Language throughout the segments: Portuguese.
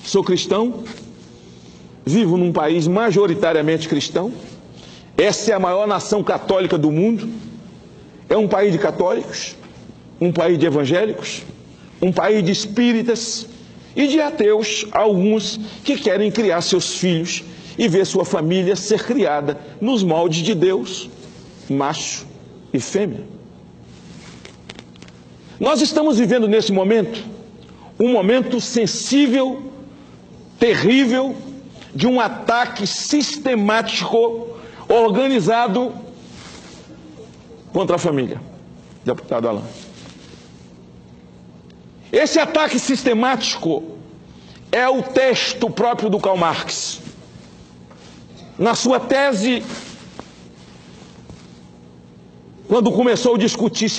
Sou cristão, vivo num país majoritariamente cristão. Essa é a maior nação católica do mundo. É um país de católicos, um país de evangélicos, um país de espíritas e de ateus, alguns que querem criar seus filhos e ver sua família ser criada nos moldes de Deus, macho e fêmea. Nós estamos vivendo nesse momento, um momento sensível, terrível, de um ataque sistemático, organizado contra a família. Deputado Alan. Esse ataque sistemático é o texto próprio do Karl Marx. Na sua tese, quando começou a discutir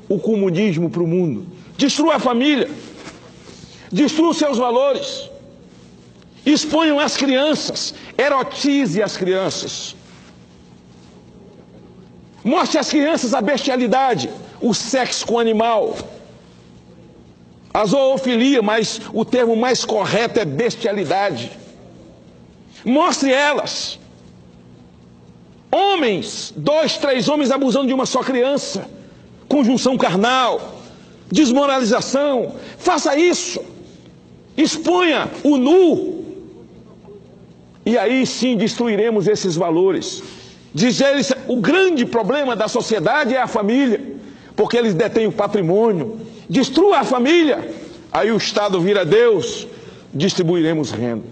o comunismo para o mundo, destrua a família, destrua os seus valores, exponham as crianças, erotize as crianças, mostre às crianças a bestialidade, o sexo com o animal, a zoofilia, mas o termo mais correto é bestialidade. Mostre elas, homens, 2, 3 homens abusando de uma só criança, conjunção carnal, desmoralização. Faça isso, exponha o nu, e aí sim destruiremos esses valores. Diz eles, o grande problema da sociedade é a família, porque eles detêm o patrimônio. Destrua a família, aí o Estado vira Deus, distribuiremos renda.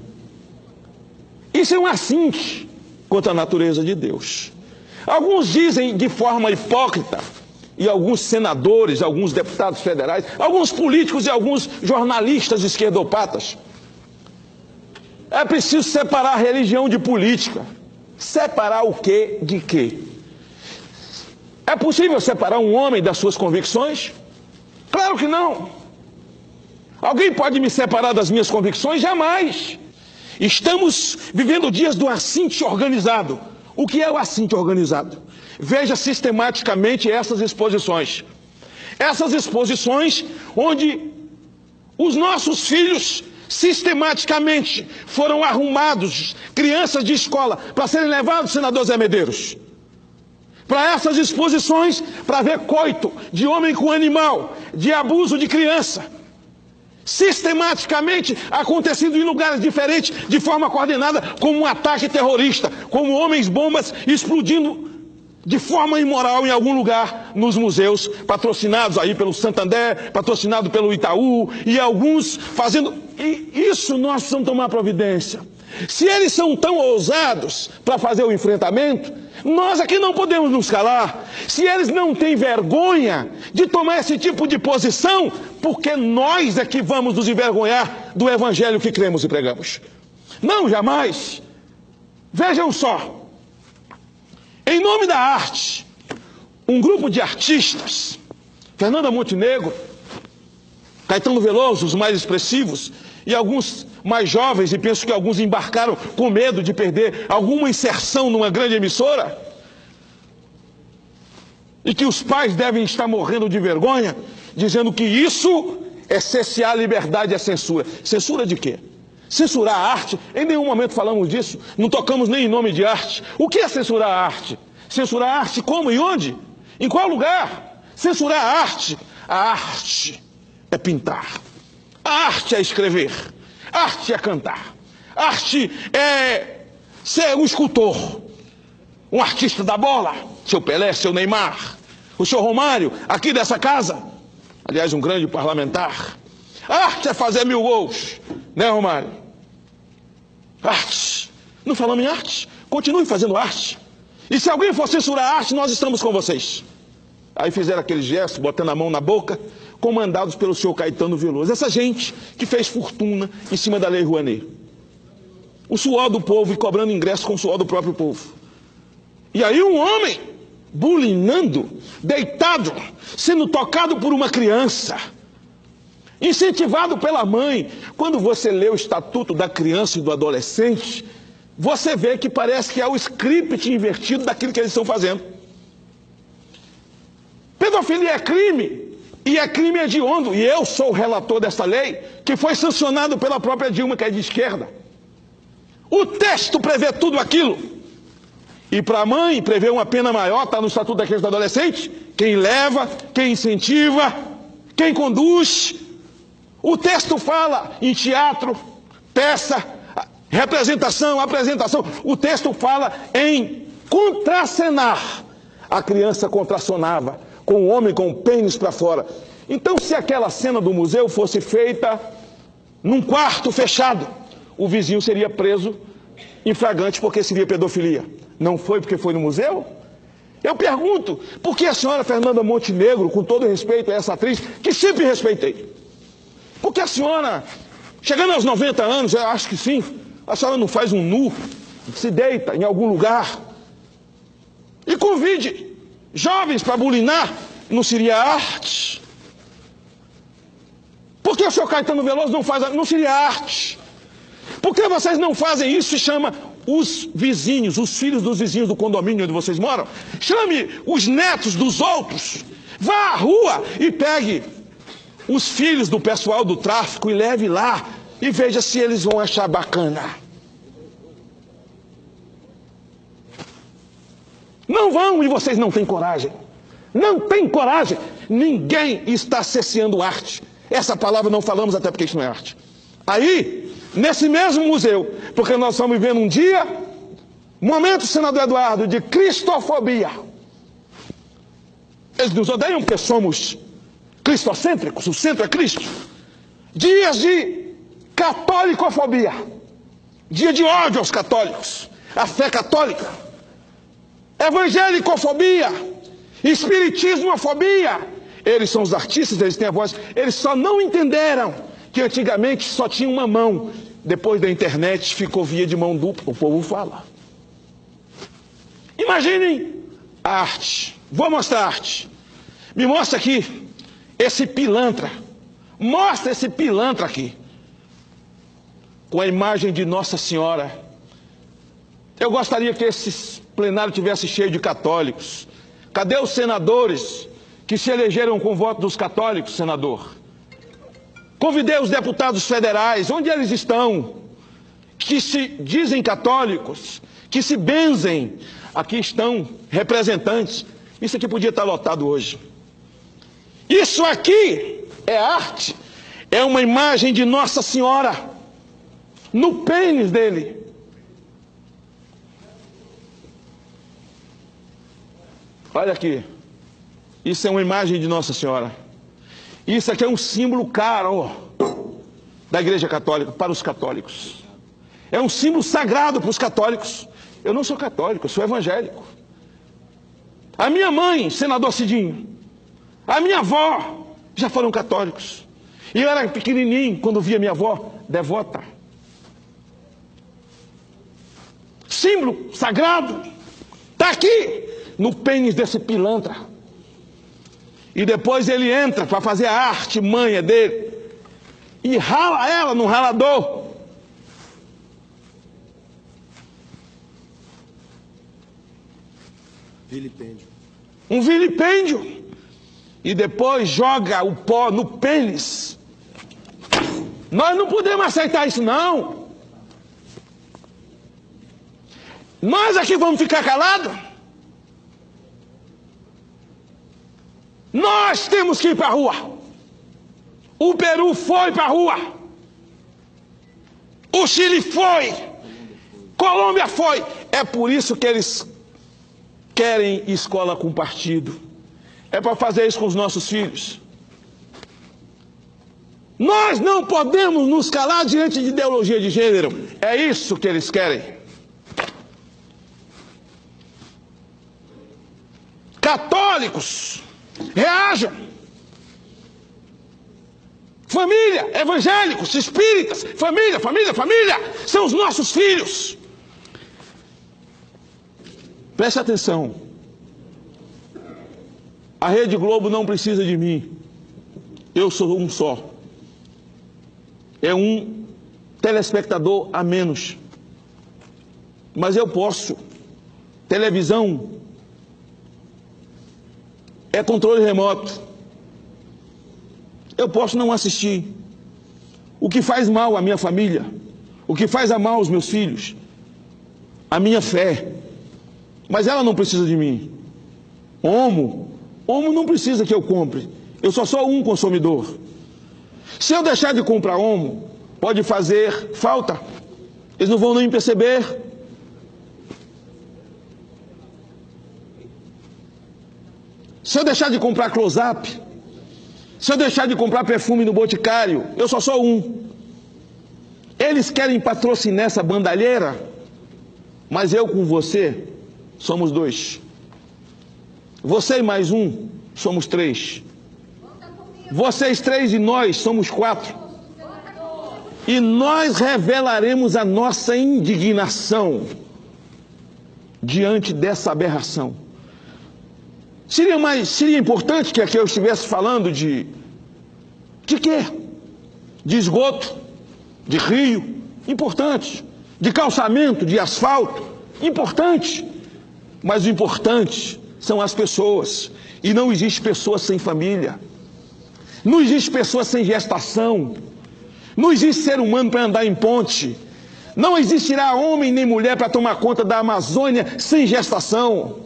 Isso é um assinte contra a natureza de Deus. Alguns dizem de forma hipócrita, e alguns senadores, alguns deputados federais, alguns políticos e alguns jornalistas esquerdopatas, é preciso separar religião de política. Separar o quê de quê? É possível separar um homem das suas convicções? Claro que não. Alguém pode me separar das minhas convicções? Jamais. Estamos vivendo dias do assinte organizado. O que é o assinte organizado? Veja sistematicamente essas exposições. Essas exposições onde os nossos filhos sistematicamente foram arrumados, crianças de escola, para serem levados, senador Zé Medeiros, para essas exposições, para ver coito de homem com animal, de abuso de criança, sistematicamente acontecendo em lugares diferentes, de forma coordenada, como um ataque terrorista, como homens-bombas explodindo de forma imoral em algum lugar nos museus, patrocinados aí pelo Santander, patrocinado pelo Itaú, e alguns fazendo... E isso nós precisamos tomar providência. Se eles são tão ousados para fazer o enfrentamento, nós aqui não podemos nos calar. Se eles não têm vergonha de tomar esse tipo de posição, porque nós é que vamos nos envergonhar do evangelho que cremos e pregamos. Não, jamais. Vejam só. Em nome da arte, um grupo de artistas, Fernanda Montenegro, Caetano Veloso, os mais expressivos, e alguns mais jovens, e penso que alguns embarcaram com medo de perder alguma inserção numa grande emissora, e que os pais devem estar morrendo de vergonha, dizendo que isso é cessear a liberdade e a censura. Censura de quê? Censurar a arte? Em nenhum momento falamos disso, não tocamos nem em nome de arte. O que é censurar a arte? Censurar a arte como e onde? Em qual lugar? Censurar a arte? A arte é pintar, a arte é escrever, a arte é cantar, a arte é ser um escultor, um artista da bola, seu Pelé, seu Neymar, o seu Romário, aqui dessa casa, aliás, um grande parlamentar. A arte é fazer 1000 gols, né, Romário? Arte. Não falamos em arte? Continue fazendo arte. E se alguém for censurar a arte, nós estamos com vocês. Aí fizeram aquele gesto, botando a mão na boca, comandados pelo senhor Caetano Veloso. Essa gente que fez fortuna em cima da Lei Rouanet. O suor do povo e cobrando ingresso com o suor do próprio povo. E aí um homem, bulinando, deitado, sendo tocado por uma criança, incentivado pela mãe. Quando você lê o Estatuto da Criança e do Adolescente, você vê que parece que é o script invertido daquilo que eles estão fazendo. Pedofilia é crime E é crime hediondo, e eu sou o relator dessa lei, que foi sancionado pela própria Dilma, que é de esquerda. O texto prevê tudo aquilo. E para a mãe, prevê uma pena maior, está no Estatuto da Criança e do Adolescente, quem leva, quem incentiva, quem conduz. O texto fala em teatro, peça, representação, apresentação. O texto fala em contracenar. A criança contracionava com o homem com o pênis para fora. Então, se aquela cena do museu fosse feita num quarto fechado, o vizinho seria preso em flagrante porque seria pedofilia. Não foi porque foi no museu? Eu pergunto, por que a senhora Fernanda Montenegro, com todo respeito a essa atriz, que sempre respeitei, por que a senhora, chegando aos 90 anos, eu acho que sim, a senhora não faz um nu, se deita em algum lugar e convide jovens para bulinar? Não seria arte? Por que o senhor Caetano Veloso não faz? Não seria arte? Por que vocês não fazem isso? Se chama os vizinhos, os filhos dos vizinhos do condomínio onde vocês moram. Chame os netos dos outros. Vá à rua e pegue os filhos do pessoal do tráfico e leve lá e veja se eles vão achar bacana. Não vão, e vocês não têm coragem. Não tem coragem. Ninguém está cesseando arte. Essa palavra não falamos até porque isso não é arte. Aí, nesse mesmo museu, porque nós estamos vivendo um dia, momento, senador Eduardo, de cristofobia. Eles nos odeiam porque somos cristocêntricos, o centro é Cristo. Dias de catolicofobia. Dia de ódio aos católicos, à fé católica. Evangelicofobia, espiritismofobia. Eles são os artistas, eles têm a voz. Eles só não entenderam que antigamente só tinha uma mão. Depois da internet ficou via de mão dupla. O povo fala. Imaginem a arte. Vou mostrar a arte. Me mostra aqui esse pilantra. Mostra esse pilantra aqui. Com a imagem de Nossa Senhora. Eu gostaria que esse plenário tivesse cheio de católicos. Cadê os senadores que se elegeram com o voto dos católicos, senador? Convidei os deputados federais, onde eles estão? Que se dizem católicos, que se benzem. Aqui estão representantes. Isso aqui podia estar lotado hoje. Isso aqui é arte. É uma imagem de Nossa Senhora no pênis dele. Olha aqui, isso é uma imagem de Nossa Senhora. Isso aqui é um símbolo caro da Igreja Católica, para os católicos. É um símbolo sagrado para os católicos. Eu não sou católico, eu sou evangélico. A minha mãe, senador Cidinho, a minha avó já foram católicos. E eu era pequenininho quando via minha avó devota. Símbolo sagrado. Está aqui no pênis desse pilantra. E depois ele entra para fazer a arte manha dele e rala ela no ralador. Vilipêndio. Um vilipêndio. E depois joga o pó no pênis. Nós não podemos aceitar isso, não. Nós aqui vamos ficar calados? Nós temos que ir para a rua. O Peru foi para a rua. O Chile foi. Colômbia foi. É por isso que eles querem escola com partido. É para fazer isso com os nossos filhos. Nós não podemos nos calar diante de ideologia de gênero. É isso que eles querem. Católicos, reajam. Família, evangélicos, espíritas, família, família, família, são os nossos filhos. Preste atenção. A Rede Globo não precisa de mim. Eu sou um só. É um telespectador a menos. Mas eu posso. Televisão é controle remoto. eu posso não assistir. O que faz mal à minha família, o que faz mal aos meus filhos, a minha fé. Mas ela não precisa de mim. Homo não precisa que eu compre. Eu só sou um consumidor. Se eu deixar de comprar homo, pode fazer falta. Eles não vão nem perceber. Se eu deixar de comprar close-up, se eu deixar de comprar perfume no Boticário, eu só sou um. Eles querem patrocinar essa bandalheira, mas eu com você somos dois. Você e mais um, somos três. Vocês três e nós somos quatro. E nós revelaremos a nossa indignação diante dessa aberração. Seria importante que aqui eu estivesse falando de quê? De esgoto, de rio, importante. De calçamento, de asfalto, importante. Mas o importante são as pessoas. E não existe pessoa sem família. Não existe pessoa sem gestação. Não existe ser humano para andar em ponte. Não existirá homem nem mulher para tomar conta da Amazônia sem gestação.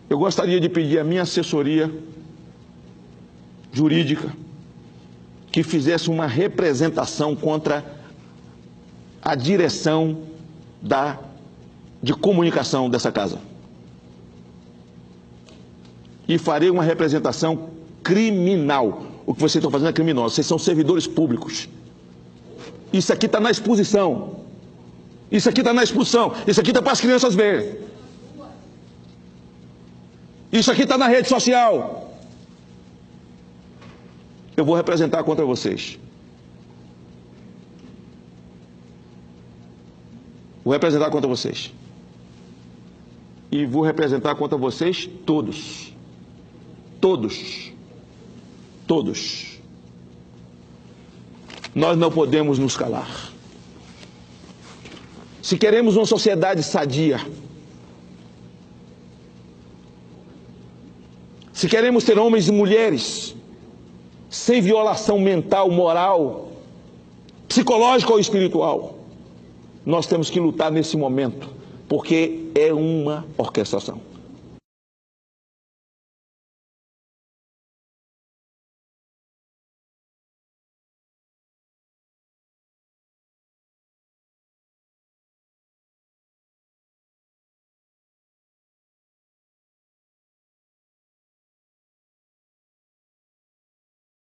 Eu gostaria de pedir à minha assessoria jurídica que fizesse uma representação contra a direção de comunicação dessa casa. E farei uma representação criminal. O que vocês estão fazendo é criminoso. Vocês são servidores públicos. Isso aqui está na exposição. Isso aqui está na exposição. Isso aqui está para as crianças verem. Isso aqui está na rede social. Eu vou representar contra vocês. Vou representar contra vocês. E vou representar contra vocês todos. Todos. Todos. Nós não podemos nos calar. Se queremos uma sociedade sadia, se queremos ter homens e mulheres sem violação mental, moral, psicológica ou espiritual, nós temos que lutar nesse momento, porque é uma orquestração.